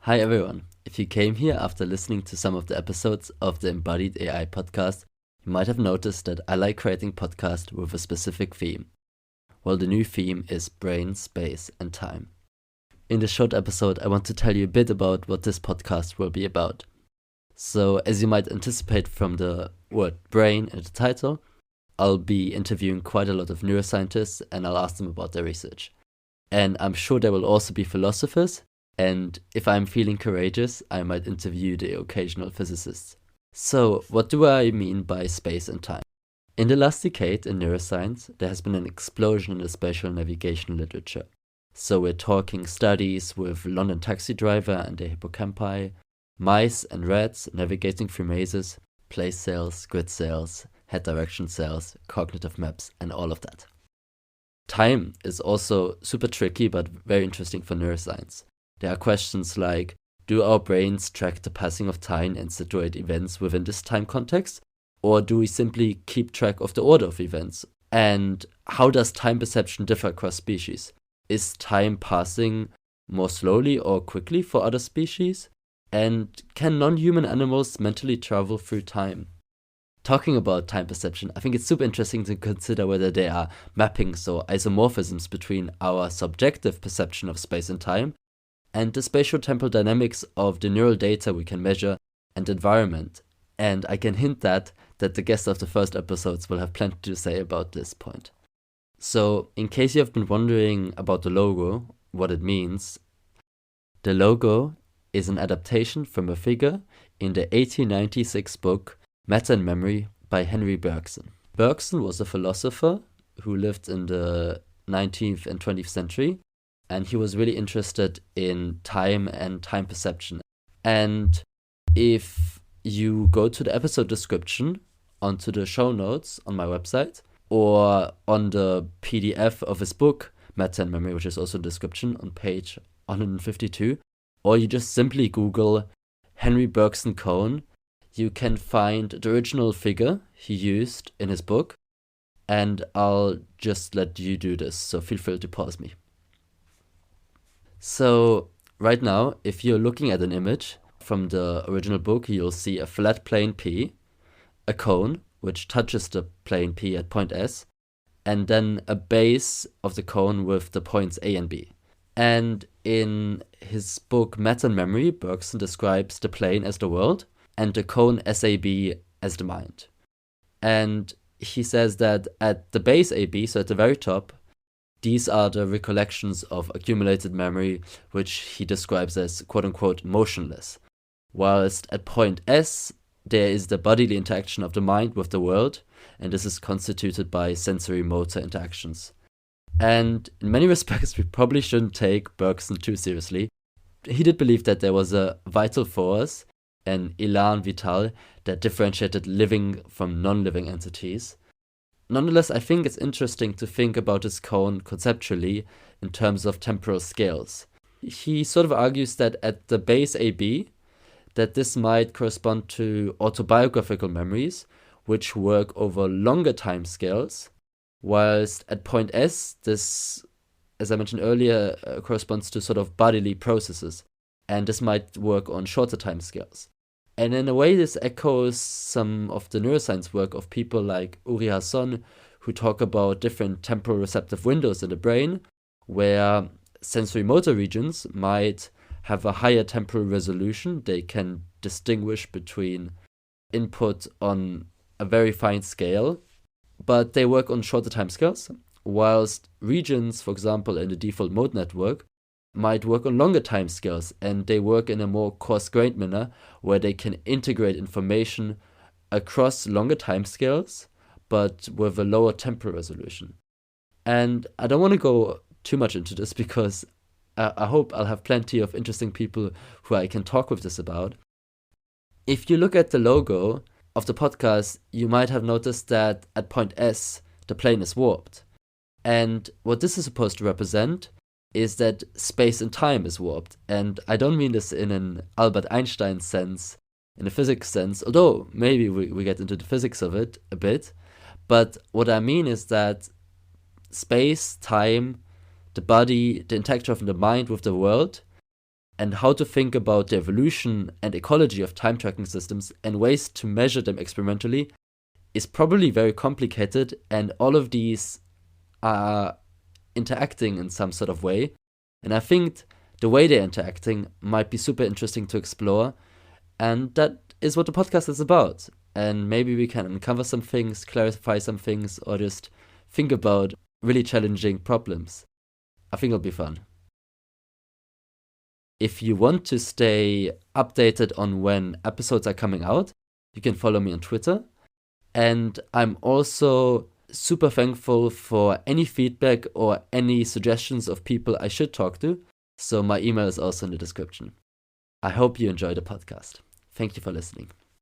Hi everyone. If you came here after listening to some of the episodes of the Embodied AI podcast, you might have noticed that I like creating podcasts with a specific theme. Well, the new theme is brain, space, and time. In this short episode, I want to tell you a bit about what this podcast will be about. So, as you might anticipate from the word brain in the title, I'll be interviewing quite a lot of neuroscientists and I'll ask them about their research. And I'm sure there will also be philosophers, and if I'm feeling courageous, I might interview the occasional physicists. So, what do I mean by space and time? In the last decade in neuroscience, there has been an explosion in the spatial navigation literature. So we're talking studies with London taxi driver and their hippocampi, mice and rats navigating through mazes, place cells, grid cells, head direction cells, cognitive maps, and all of that. Time is also super tricky but very interesting for neuroscience. There are questions like, do our brains track the passing of time and situate events within this time context? Or do we simply keep track of the order of events? And how does time perception differ across species? Is time passing more slowly or quickly for other species? And can non-human animals mentally travel through time? Talking about time perception, I think it's super interesting to consider whether there are mappings or isomorphisms between our subjective perception of space and time and the spatio-temporal dynamics of the neural data we can measure and environment. And I can hint that the guests of the first episodes will have plenty to say about this point. So, in case you have been wondering about the logo, what it means, the logo is an adaptation from a figure in the 1896 book Matter and Memory by Henry Bergson. Bergson was a philosopher who lived in the 19th and 20th century, and he was really interested in time and time perception. And if you go to the episode description onto the show notes on my website, or on the PDF of his book, Matter and Memory, which is also in the description on page 152, or you just simply Google Henry Bergson cone, you can find the original figure he used in his book, and I'll just let you do this, so feel free to pause me. So, right now, if you're looking at an image from the original book, you'll see a flat plane P, a cone, which touches the plane P at point S, and then a base of the cone with the points A and B. And in his book Matter and Memory, Bergson describes the plane as the world and the cone SAB as the mind. And he says that at the base AB, so at the very top, these are the recollections of accumulated memory, which he describes as quote-unquote motionless. Whilst at point S, there is the bodily interaction of the mind with the world, and this is constituted by sensory-motor interactions. And in many respects, we probably shouldn't take Bergson too seriously. He did believe that there was a vital force, an élan vital, that differentiated living from non-living entities. Nonetheless, I think it's interesting to think about this cone conceptually in terms of temporal scales. He sort of argues that at the base AB, that this might correspond to autobiographical memories, which work over longer time scales, whilst at point S, this, as I mentioned earlier, corresponds to sort of bodily processes, and this might work on shorter time scales. And in a way, this echoes some of the neuroscience work of people like Uri Hasson, who talk about different temporal receptive windows in the brain, where sensory motor regions might have a higher temporal resolution. They can distinguish between input on a very fine scale, but they work on shorter time scales, whilst regions, for example, in the default mode network, might work on longer time scales, and they work in a more coarse-grained manner where they can integrate information across longer time scales, but with a lower temporal resolution. And I don't want to go too much into this because I hope I'll have plenty of interesting people who I can talk with this about. If you look at the logo of the podcast, you might have noticed that at point S, the plane is warped. And what this is supposed to represent is that space and time is warped. And I don't mean this in an Albert Einstein sense, in a physics sense, although maybe we get into the physics of it a bit. But what I mean is that space, time, the body, the interaction of the mind with the world, and how to think about the evolution and ecology of time tracking systems and ways to measure them experimentally is probably very complicated, and all of these are interacting in some sort of way. And I think the way they're interacting might be super interesting to explore, and that is what the podcast is about. And maybe we can uncover some things, clarify some things, or just think about really challenging problems. I think it'll be fun. If you want to stay updated on when episodes are coming out, you can follow me on Twitter. And I'm also super thankful for any feedback or any suggestions of people I should talk to. So my email is also in the description. I hope you enjoy the podcast. Thank you for listening.